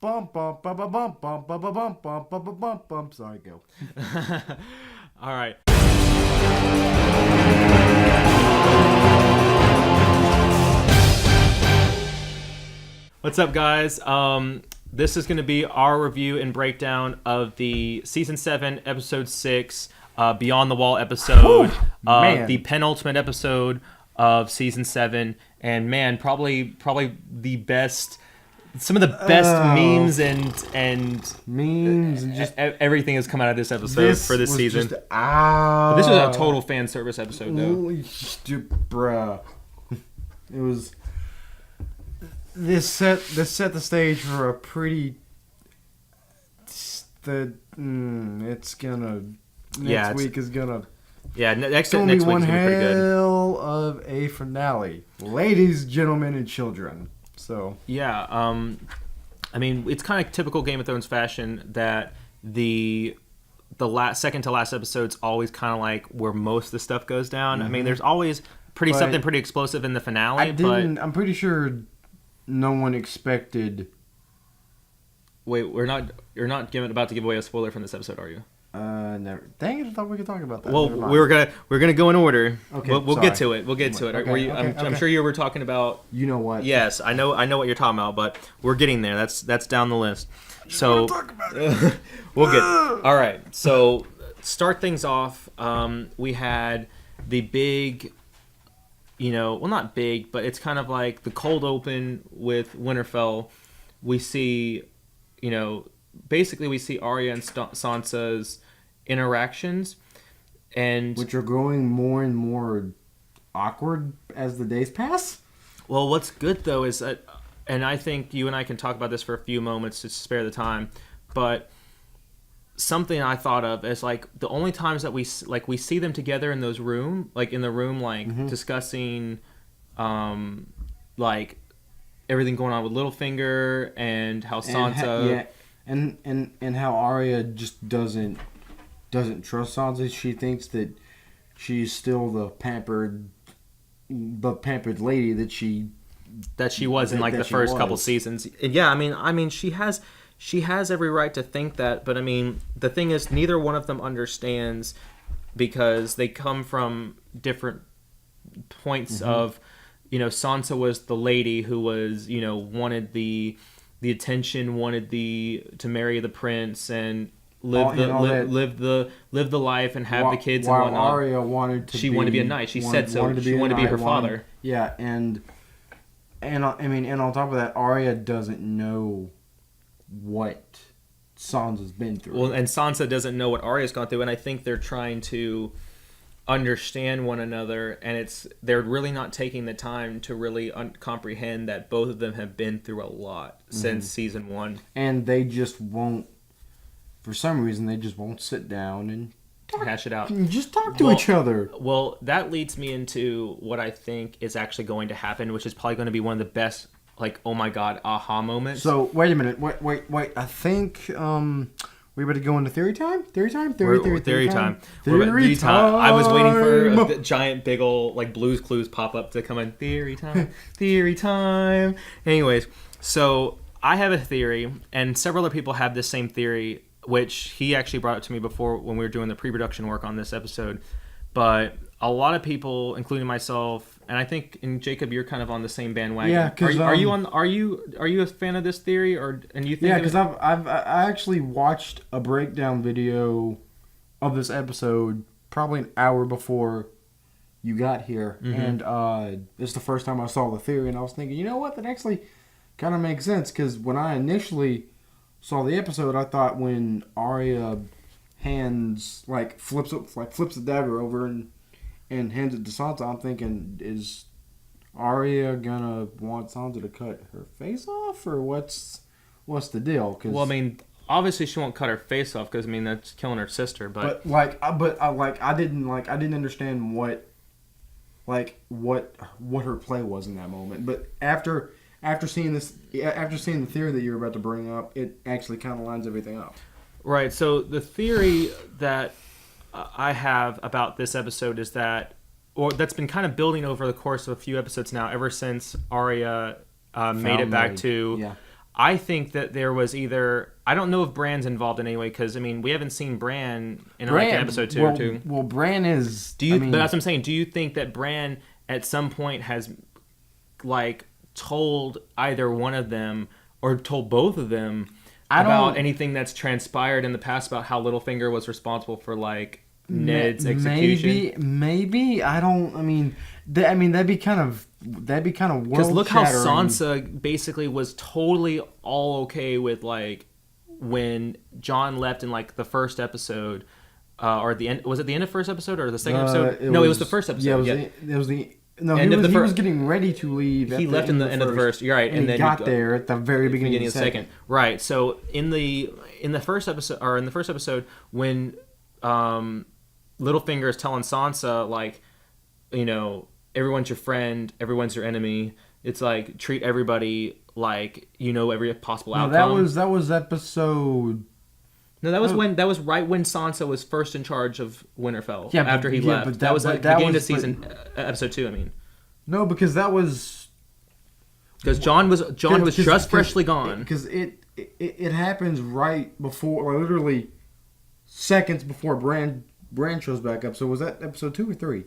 Bum bum bum bum bum bum bum bum bum bum bum bum bum bum. Sorry, go. All right. What's up, guys? This is going to be our review and breakdown of the season 7, episode 6, Beyond the Wall episode, man. the penultimate episode of season 7, and man, probably the best. Some of the best memes and Memes and just everything has come out of this episode for this season. Just, But this was a total fan service episode, though. Holy bruh. It was. This set the stage for a pretty. It's gonna. Next week is gonna. Yeah, next It's week is one gonna be pretty good. hell of a finale, ladies, gentlemen, and children. So Yeah, I mean, it's kind of typical Game of Thrones fashion that the second to last episode's always kind of like where most of the stuff goes down. I mean, there's always something pretty explosive in the finale. I'm pretty sure no one expected. Wait, you're not about to give away a spoiler from this episode, are you? Never. Dang it! I thought we could talk about that. Well, Never mind. we're gonna go in order. Okay, we'll sorry. get to it. We'll get to it. Okay, I'm sure you were talking about. You know what? Yes, I know what you're talking about, but we're getting there. That's down the list. So Talk about it. we'll get. All right. So start things off. We had the big, well, not big, but it's kind of like the cold open with Winterfell. We see, basically we see Arya and Sansa's interactions, and Which are growing more and more awkward as the days pass. well, what's good though is that, and I think you and I can talk about this for a few moments to spare the time, but something I thought of is like the only times that we see them together in those room, like in the room, discussing, like everything going on with Littlefinger and how Sansa. And how Arya just doesn't trust Sansa. She thinks that she's still the pampered lady that she was in like that the she first couple was. seasons. And yeah, I mean she has every right to think that, but I mean the thing is neither one of them understands because they come from different points of Sansa was the lady who was wanted the attention, wanted to marry the prince and live the life and have the kids and while whatnot. Arya wanted to wanted to be a knight. She said so. She wanted to be her father. Yeah, and I mean, and on top of that, Arya doesn't know what Sansa's been through. Well, and Sansa doesn't know what Arya's gone through, and I think they're trying to understand one another, and they're really not taking the time to really comprehend that both of them have been through a lot since season 1. And they just won't, for some reason, they just won't sit down and hash it out. just talk to each other. Well, that leads me into what I think is actually going to happen, which is probably going to be one of the best, like, oh my god, aha moments. So, wait a minute. Wait. I think, we better go into theory time? Theory time? Theory time. Theory time. I was waiting for a giant, big ol' like Blue's Clues pop up to come in. Theory time. Theory time. Anyways, so I have a theory, and several other people have this same theory, which he actually brought up to me before when we were doing the pre-production work on this episode. But a lot of people, including myself, and I think, and Jacob, you're kind of on the same bandwagon. Yeah, 'cause, are you a fan of this theory, and you think? Yeah, because I actually watched a breakdown video of this episode probably an hour before you got here, and this is the first time I saw the theory, and I was thinking, you know what, that actually kind of makes sense, because when I initially saw the episode, I thought when Arya flips the dagger over and hands it to Sansa, I'm thinking, is Arya gonna want Sansa to cut her face off, or what's the deal? 'Cause, Well, I mean, obviously she won't cut her face off because I mean that's killing her sister. But I didn't understand what her play was in that moment. But after seeing the theory that you're about to bring up, it actually kind of lines everything up. right. So the theory that I have about this episode is that, or that's been kind of building over the course of a few episodes now, ever since Arya made it back to. Yeah. I think that there was either I don't know if Bran's involved in any way because I mean we haven't seen Bran in like an episode two or two. Well, Bran is. Do you? But that's what I'm saying. Do you think that Bran at some point has like told either one of them or told both of them about anything that's transpired in the past about how Littlefinger was responsible for like Ned's execution? Maybe I don't. I mean, that'd be kind of world-shattering. Because look how Sansa basically was totally all okay with like when Jon left in like the first episode, or the end. Was it the end of the first episode or the second episode? No, it was the first episode. Yeah, it was the. No, he was getting ready to leave. He left in the end of the first. You're right, and then he got there at the very beginning of the second. Right. So in the first episode, when Littlefinger is telling Sansa like, you know, everyone's your friend, everyone's your enemy. It's like treat everybody like you know every possible outcome. That was episode. No, that was right when Sansa was first in charge of Winterfell. Yeah, after he left. But that was like beginning of season episode 2. I mean, no, because that was Jon was just freshly gone. Because it happens right before, or literally seconds before Bran shows back up. So was that episode 2 or 3? I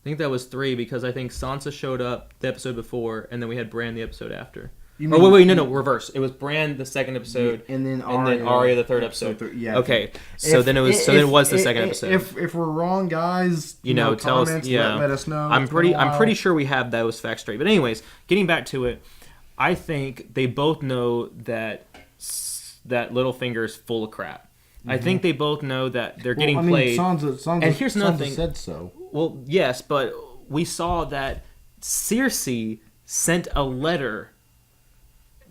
think that was 3 because I think Sansa showed up the episode before, and then we had Bran the episode after. No, reverse. It was Bran the second episode, and then Arya the third episode. Yeah. Okay, so then it was the second episode. If we're wrong, guys, tell us. Yeah, let us know. I'm pretty sure we have those facts straight. But anyways, getting back to it, I think they both know that Littlefinger is full of crap. Mm-hmm. I think they both know that they're getting played. Sansa, and here's another thing. Said so. Well, yes, but we saw that Cersei sent a letter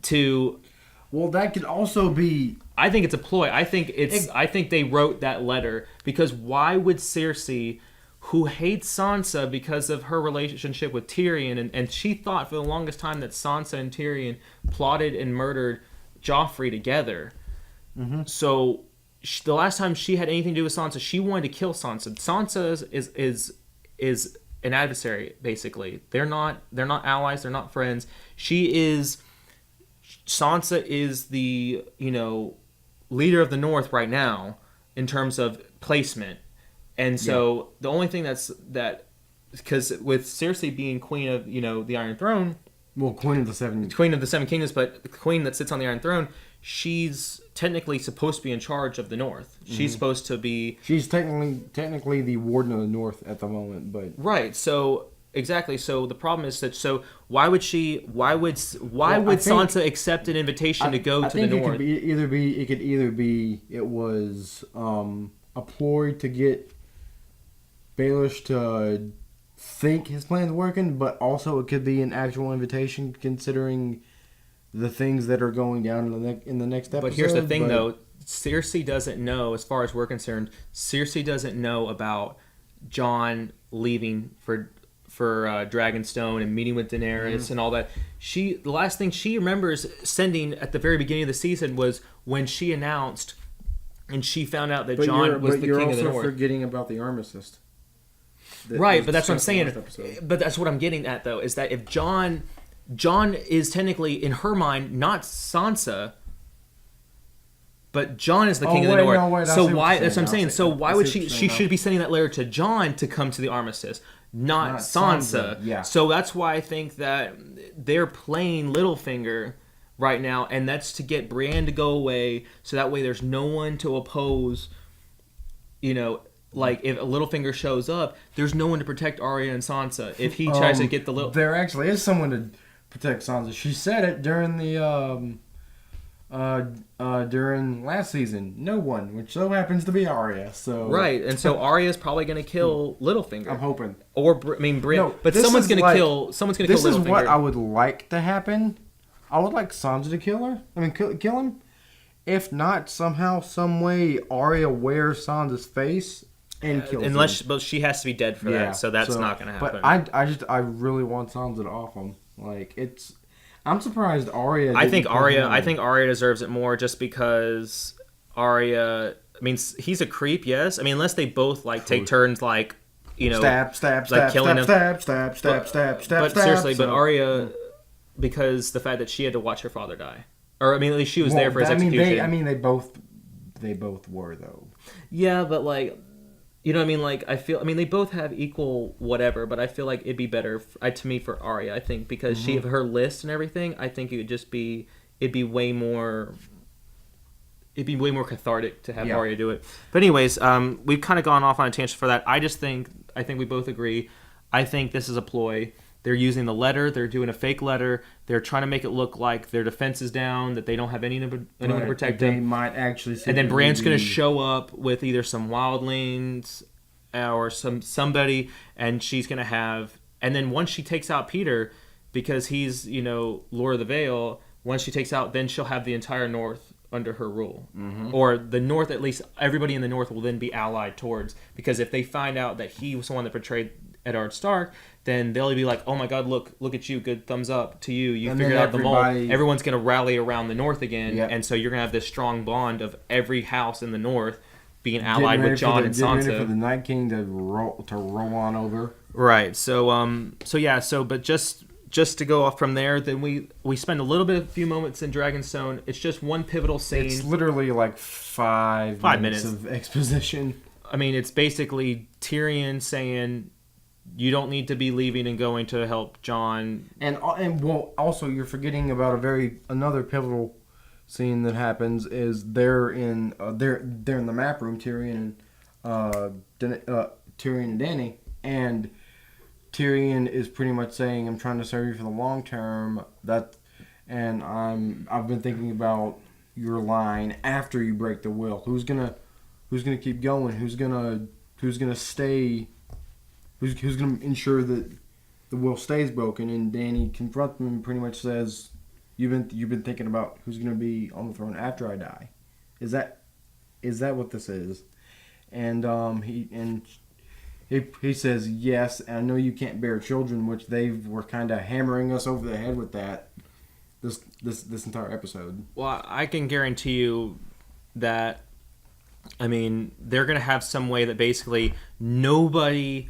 to. Well, that could also be. I think it's a ploy. I think they wrote that letter because why would Cersei, who hates Sansa because of her relationship with Tyrion, and she thought for the longest time that Sansa and Tyrion plotted and murdered Joffrey together. Mm-hmm. So the last time she had anything to do with Sansa, she wanted to kill Sansa. Sansa is an adversary basically. They're not allies. They're not friends. Sansa is the leader of the North right now in terms of placement, and so the only thing that because with Cersei being queen of the Iron Throne, queen of the Seven Kingdoms, but the queen that sits on the Iron Throne, she's technically supposed to be in charge of the North. Mm-hmm. She's supposed to be. She's technically the Warden of the North at the moment, but right. So. Exactly. So the problem is that. So why would Sansa accept an invitation to go to the North? It could either be it was a ploy to get Baelish to think his plan's working, but also it could be an actual invitation considering the things that are going down in the next episode. But here's the thing, though: Cersei doesn't know, as far as we're concerned. Cersei doesn't know about Jon leaving for Dragonstone and meeting with Daenerys and all that. The last thing she remembers sending at the very beginning of the season was when she announced and she found out that Jon was the king of the North. You're also forgetting about the armistice. Right, but that's what I'm saying. But that's what I'm getting at, though, is that if Jon is technically, in her mind, not Sansa, but Jon is the king of the North. That's what I'm saying. So why would she should be sending that letter to Jon to come to the armistice? Not Sansa. Yeah. So that's why I think that they're playing Littlefinger right now, and that's to get Brienne to go away, so that way there's no one to oppose. Like if Littlefinger shows up, there's no one to protect Arya and Sansa. If he tries to get the little, there actually is someone to protect Sansa. She said it during the during last season. No one, which so happens to be Arya. So right, and so Arya's probably going to kill Littlefinger. I'm hoping. Or Brienne. No, but someone's going to kill. Someone's going to kill Littlefinger. This is what I would like to happen. I would like Sansa to kill her. I mean, kill him. If not, somehow, some way, Arya wears Sansa's face and kills him. But she has to be dead for that, so that's not going to happen. But I really want Sansa to off him. Like I'm surprised Arya. I think Arya deserves it more just because Arya. I mean, he's a creep, yes. I mean, unless they both take turns, stab, killing him. Stab. But seriously, but Arya, because the fact that she had to watch her father die, Or I mean, at least she was there for his I mean, execution. they both were though. Yeah, but like, you know what I mean? Like, I mean, they both have equal whatever, but I feel like it'd be better to me for Arya. I think because she her list and everything. I think it would just be it'd be way more cathartic to have Arya do it. But anyways, we've kind of gone off on a tangent for that. I think we both agree. I think this is a ploy. They're using the letter. They're doing a fake letter. They're trying to make it look like their defense is down, that they don't have anyone to protect them. They might actually. And then Bran's going to show up with either some wildlings or somebody, and she's going to have. And then once she takes out Peter, because he's Lord of the Vale, once she takes out, then she'll have the entire North under her rule, or the North. At least everybody in the North will then be allied towards. Because if they find out that he was the one that betrayed Eddard Stark, then they'll be like, "Oh my God, look at you! Good thumbs up to you! You figured out the mole." Everyone's gonna rally around the North again, and so you're gonna have this strong bond of every house in the North being allied with Jon and Sansa. Ready for the Night King to roll on over. Right. But just to go off from there, then we spend a few moments in Dragonstone. It's just one pivotal scene. It's literally like five minutes of exposition. I mean, it's basically Tyrion saying, you don't need to be leaving and going to help Jon. And also you're forgetting about another pivotal scene that happens is they're in the map room, Tyrion and Dany, and Tyrion is pretty much saying, "I'm trying to serve you for the long term." I've been thinking about your line after you break the will. Who's gonna keep going? Who's gonna stay? Who's going to ensure that the will stays broken? And Dany confronts him and pretty much says, "You've been thinking about who's going to be on the throne after I die. Is that what this is?" And he says, "Yes. And I know you can't bear children," which they were kind of hammering us over the head with that this entire episode. Well, I can guarantee you that. I mean, they're going to have some way that basically nobody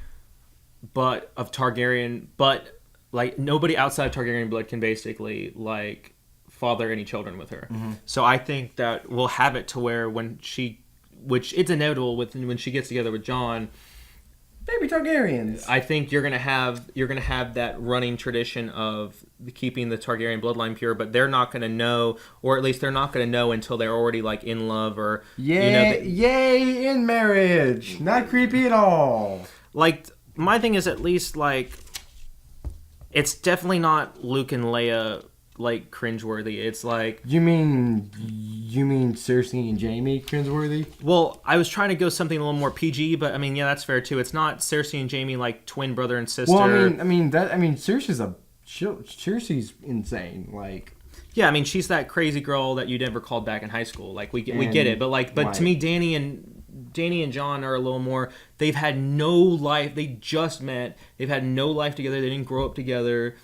but nobody outside Targaryen blood can basically like father any children with her. So I think that we'll have it to where which it's inevitable when she gets together with Jon, baby Targaryens. I think you're gonna have that running tradition of keeping the Targaryen bloodline pure, but they're not gonna know, or at least they're not gonna know until they're already like in love or yay in marriage. Not creepy at all. Like, my thing is, at least, like, it's definitely not Luke and Leia, like, cringeworthy. It's like... You mean Cersei and Jaime cringeworthy? Well, I was trying to go something a little more PG, but, I mean, yeah, that's fair, too. It's not Cersei and Jaime, like, twin brother and sister. Well, Cersei's insane, like... Yeah, I mean, she's that crazy girl that you never called back in high school. Like, we get it, but to me, Dany and Jon are a little more. They've had no life. They just met. They've had no life together. They didn't grow up together.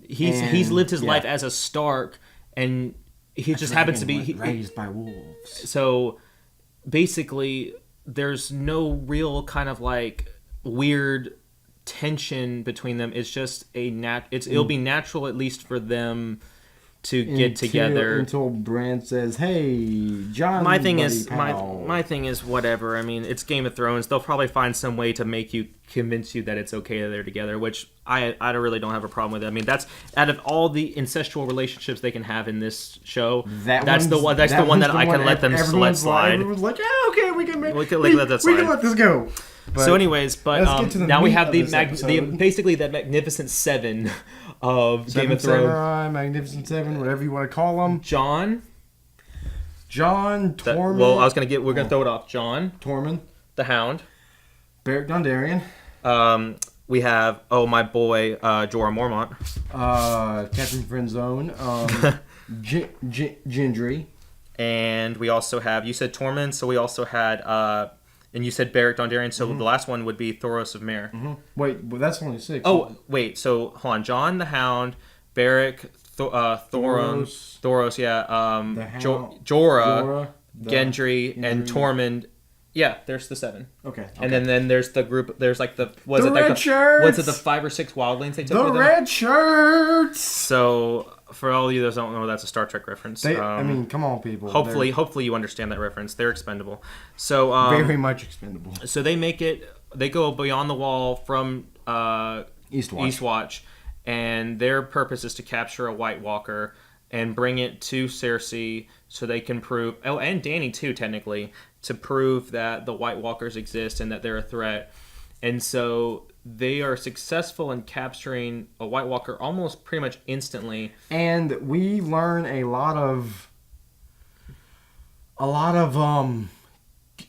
He's lived his life as a Stark, and he just happens to be raised by wolves. So basically, there's no real kind of like weird tension between them. It's just it'll be natural, at least for them to get together until Bran says, "Hey, Jon." My thing is whatever. I mean, it's Game of Thrones. They'll probably find some way to convince you that it's okay that they're together, which I really don't have a problem with it. I mean, that's out of all the incestual relationships they can have in this show. That's the one that I can let them let slide. Everyone's like, "Yeah, okay, we can let that slide. We can let this go." But so, anyways, now we have the basically the Magnificent Seven of Game of Thrones. Samurai, Magnificent Seven, whatever you want to call them. Jon, Tormund. We're gonna throw it off. Jon, Tormund, the Hound, Beric Dondarrion. We have my boy Jorah Mormont. Captain Friendzone. Gendry. And we also have, you said Tormund, so we also had and you said Beric Dondarrion, so the last one would be Thoros of Myr. Wait, but that's only 6. Oh, wait, so hold on. Jon the Hound, Beric, Thoros, yeah, Jorah, Gendry, and Tormund. Yeah, there's the 7. Okay. And then there's the group. There's like the red shirts. Was it the 5 or 6 wildlings they took? The red shirts. So For all of you that don't know, that's a Star Trek reference. I mean, come on, people. Hopefully you understand that reference. They're expendable. So They're very much expendable. So they make it. They go beyond the wall from Eastwatch, and their purpose is to capture a White Walker and bring it to Cersei so they can prove. Oh, and Dany too, technically, to prove that the White Walkers exist and that they're a threat. And so they are successful in capturing a White Walker almost pretty much instantly. And we learn a lot of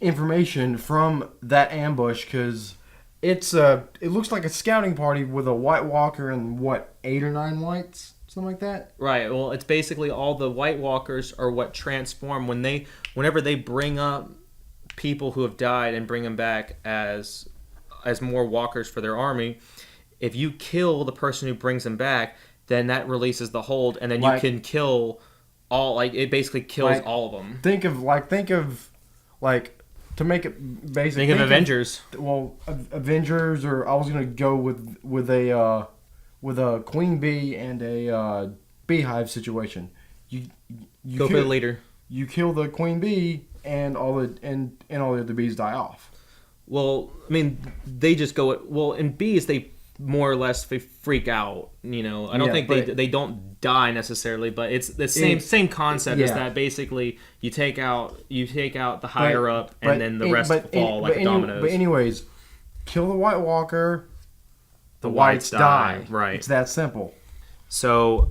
information from that ambush, because it looks like a scouting party with a White Walker and 8 or 9 whites, something like that. Right. Well, it's basically all the White Walkers are what transform whenever they bring up people who have died and bring them back as more walkers for their army. If you kill the person who brings them back, then that releases the hold, and then you can kill all. Like, it basically kills all of them. Think of to make it basic. Think of Avengers. Avengers, or I was gonna go with a queen bee and a beehive situation. You go for the leader. You kill the queen bee, and all the other bees die off. Well, I mean, they just go. Well, in bees, they more or less freak out. You know, I don't think they don't die necessarily, but it's the same concept. Is that basically you take out the higher up, and then the rest fall like dominoes. But anyways, kill the White Walker, the whites die. Right, it's that simple. So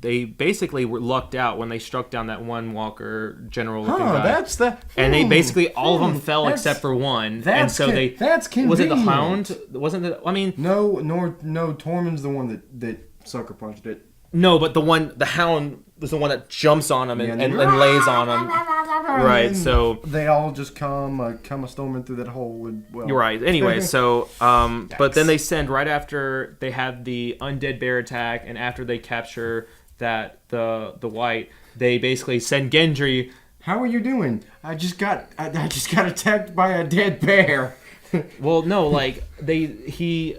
they basically were lucked out when they struck down that one Walker general-looking guy. That's the. And they basically all of them fell except for one. That's convenient. Was it the Hound? Wasn't it? I mean, no. Tormund's the one that sucker punched it. No, but the Hound was the one that jumps on him and lays on him. Right. So they all just come storming through that hole. You're right. Anyway, so but then they send right after they have the undead bear attack, and after they capture the White, they basically send Gendry. How are you doing? I just got attacked by a dead bear. Well, no, like they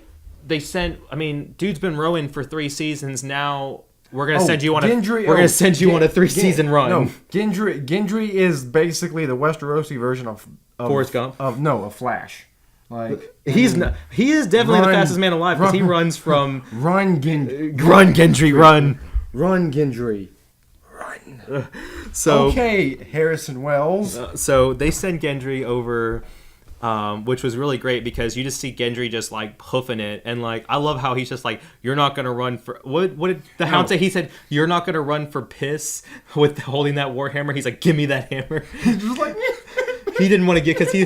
sent. I mean, dude's been rowing for 3 seasons now. We're gonna send you on a 3-season run. No, Gendry is basically the Westerosi version of Forrest Gump. Of Flash. Like he is definitely the fastest man alive, because he runs from run Gendry, run Gendry. So okay, Harrison Wells. So they send Gendry over. Which was really great, because you just see Gendry just like hoofing it, and like I love how he's just like, you're not gonna run for what did the Hound say? He said, you're not gonna run for piss with holding that warhammer. He's like, give me that hammer. He's just like he didn't want to get, because he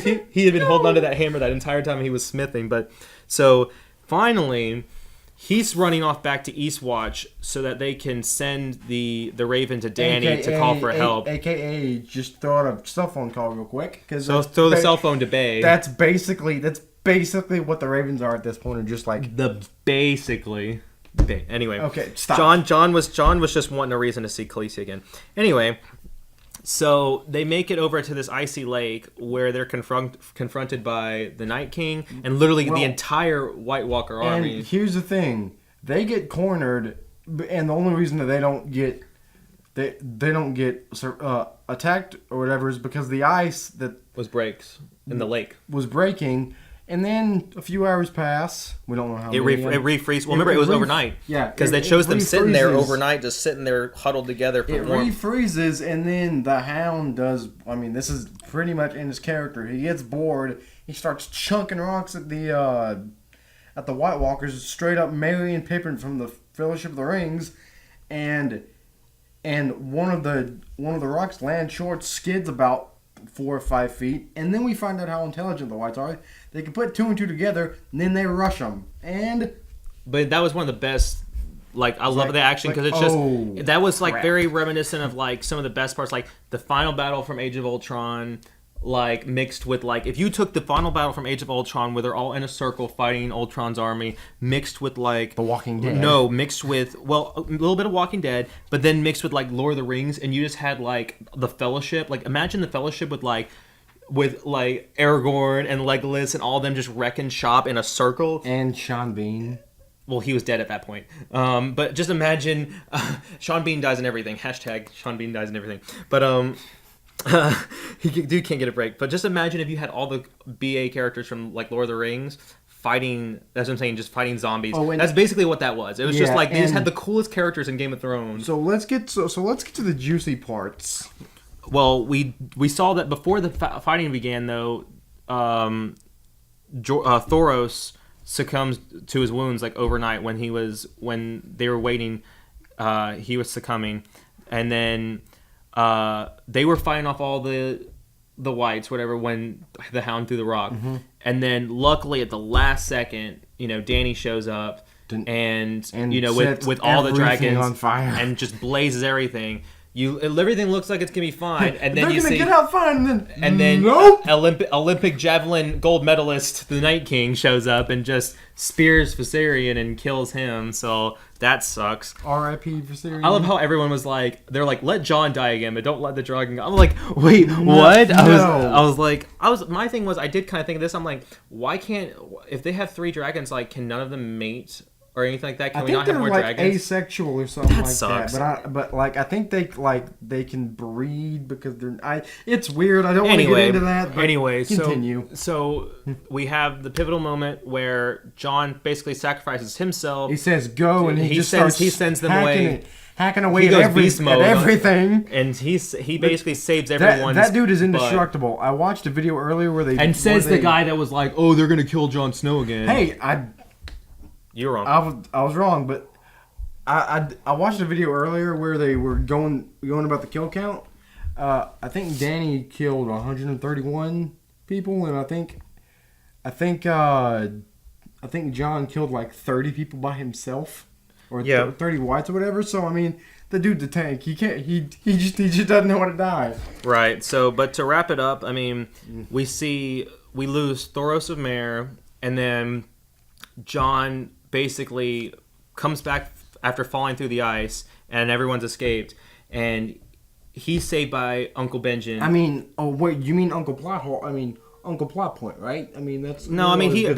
had been holding onto that hammer that entire time he was smithing. But so finally he's running off back to Eastwatch so that they can send the Raven to Dany to call for help. AKA just throw out a cell phone call real quick. So throw the cell phone to Bay. That's basically what the Ravens are at this point. Are just like Anyway. Okay, stop. John was just wanting a reason to see Khaleesi again. Anyway. So they make it over to this icy lake where they're confronted by the Night King and literally the entire White Walker army. And here's the thing: they get cornered, and the only reason that they don't get attacked or whatever is because the ice that breaks in the lake was breaking. And then a few hours pass. We don't know how it refreezes. Well, remember, it was overnight. Yeah. Because they shows them sitting there overnight, just sitting there huddled together for warmth. It refreezes, and then the Hound does... I mean, this is pretty much in his character. He gets bored. He starts chunking rocks at the White Walkers, straight up Merry and Pippin from the Fellowship of the Rings. And one of the rocks lands short, skids about 4 or 5 feet, and then we find out how intelligent the Whites are. They can put 2 and 2 together, and then they rush them. But that was one of the best. Like, I love the action, because it's just that was like very reminiscent of like some of the best parts, like the final battle from Age of Ultron, like mixed with like if you took the final battle from Age of Ultron where they're all in a circle fighting Ultron's army, mixed with like The Walking Dead. No, mixed with a little bit of Walking Dead, but then mixed with like Lord of the Rings, and you just had like the Fellowship. Like imagine the Fellowship with Aragorn and Legolas and all of them just wrecking shop in a circle. And Sean Bean. well, he was dead at that point. But just imagine Sean Bean dies and everything. Hashtag Sean Bean dies and everything. But dude can't get a break. But just imagine if you had all the BA characters from like Lord of the Rings fighting. That's what I'm saying. Just fighting zombies. Oh, and that's basically what that was. It was just yeah, like they just had the coolest characters in Game of Thrones. So let's get to the juicy parts. Well, we saw that before the fighting began, though. Thoros succumbs to his wounds like overnight when they were waiting. He was succumbing, and then they were fighting off all the whites, whatever. When the Hound threw the rock, and then luckily at the last second, Dany shows up and with all the dragons on fire and just blazes everything. Everything looks like it's gonna be fine, and then they're gonna get out fine, and then nope. Olympic javelin gold medalist, the Night King, shows up and just spears Viserion and kills him. So that sucks. R.I.P. Viserion. I love how everyone was like, they're like, let Jon die again, but don't let the dragon go. I'm like, wait, what? My thing was, I did kind of think of this. I'm like, why can't, if they have 3 dragons, like, can none of them mate? Or anything like that? Can we not have more dragons? Asexual or something like sucks. that. But I think they can breed because they're. It's weird. I don't want to get into that. But continue. So we have the pivotal moment where Jon basically sacrifices himself. He says go, and he sends them away. Hacking away at everything. And he basically saves everyone. That dude is indestructible. I watched a video earlier where they the guy that was like, oh, they're gonna kill Jon Snow again. Hey, you were wrong. I was wrong, but I watched a video earlier where they were going about the kill count. I think Dany killed 131 people, and I think Jon killed like 30 people by himself, or 30 whites or whatever. So I mean, the dude's a tank. He can't. He just doesn't know how to die. Right. So, but to wrap it up, I mean, we lose Thoros of Myr, and then Jon basically comes back after falling through the ice, and everyone's escaped, and he's saved by Uncle Benjen. I mean, oh wait, you mean Uncle Plot Hole? I mean Uncle Plot Point, right? I mean that's no. I mean he's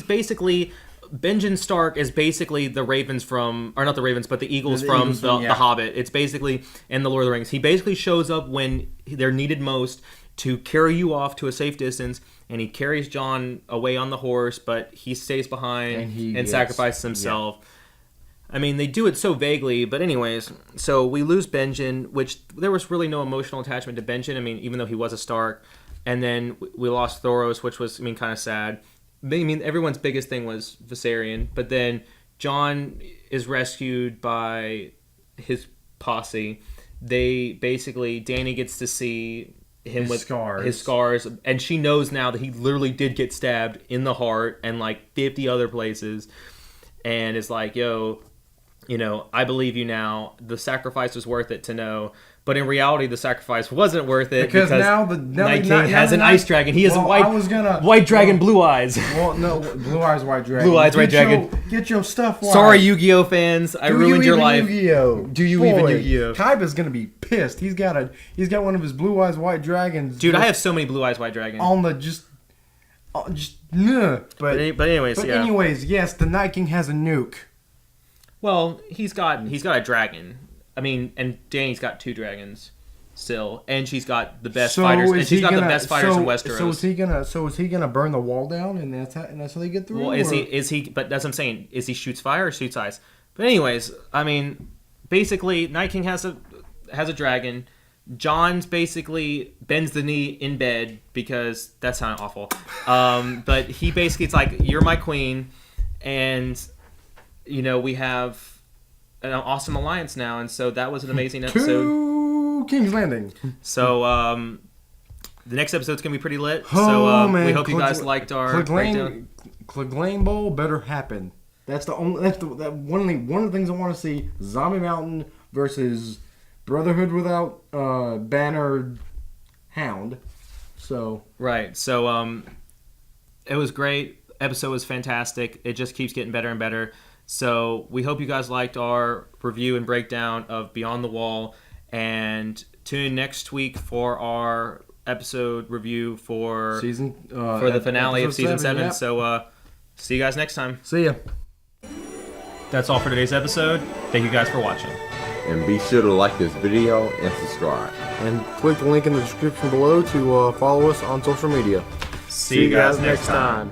basically Benjen Stark is basically the ravens from, or not the ravens, but the eagles from the Hobbit. It's basically in the Lord of the Rings. He basically shows up when they're needed most to carry you off to a safe distance, and he carries Jon away on the horse, but he stays behind and sacrifices himself. Yeah. I mean, they do it so vaguely, but anyways, so we lose Benjen, which there was really no emotional attachment to Benjen. I mean, even though he was a Stark, and then we lost Thoros, which was, kind of sad. I mean, everyone's biggest thing was Viserion, but then Jon is rescued by his posse. Dany gets to see him with his scars, and she knows now that he literally did get stabbed in the heart and like 50 other places, and is like, yo, I believe you now. The sacrifice was worth it to know. But in reality, the sacrifice wasn't worth it because now the Night King has an ice dragon. He has a white dragon, blue eyes. Well, no, blue eyes, white dragon. Blue eyes, white dragon. Get your stuff. White. Sorry, Yu-Gi-Oh fans, I ruined your life. Yu-Gi-Oh? Do you even Yu-Gi-Oh? Kaiba's gonna be pissed. He's got one of his blue eyes, white dragons. Dude, I have so many blue eyes, white dragons. On the But anyways, yes, the Night King has a nuke. Well, he's got a dragon. I mean, and Dany's got 2 dragons still, and she's got the best fighters. And she's got the best fighters in Westeros. So is he gonna burn the wall down, and that's how they get through? Well, is he? But that's what I'm saying. Is he shoots fire or shoots ice? But anyways, I mean, basically, Night King has a dragon. Jon's basically bends the knee in bed because that sounded awful. But he basically, it's like, you're my queen, and we have an awesome alliance now, and so that was an amazing episode. To King's Landing. So the next episode's gonna be pretty lit. We hope you guys liked our breakdown. Clegane Bowl better happen. That's one of the things I want to see. Zombie Mountain versus Brotherhood without Banner Hound. So right. So it was great. Episode was fantastic. It just keeps getting better and better. So we hope you guys liked our review and breakdown of Beyond the Wall, and tune in next week for our episode review for the finale of season 7. Yep. So see you guys next time. See ya. that's all for today's episode. Thank you guys for watching. And be sure to like this video and subscribe. And click the link in the description below to follow us on social media. See you guys next time.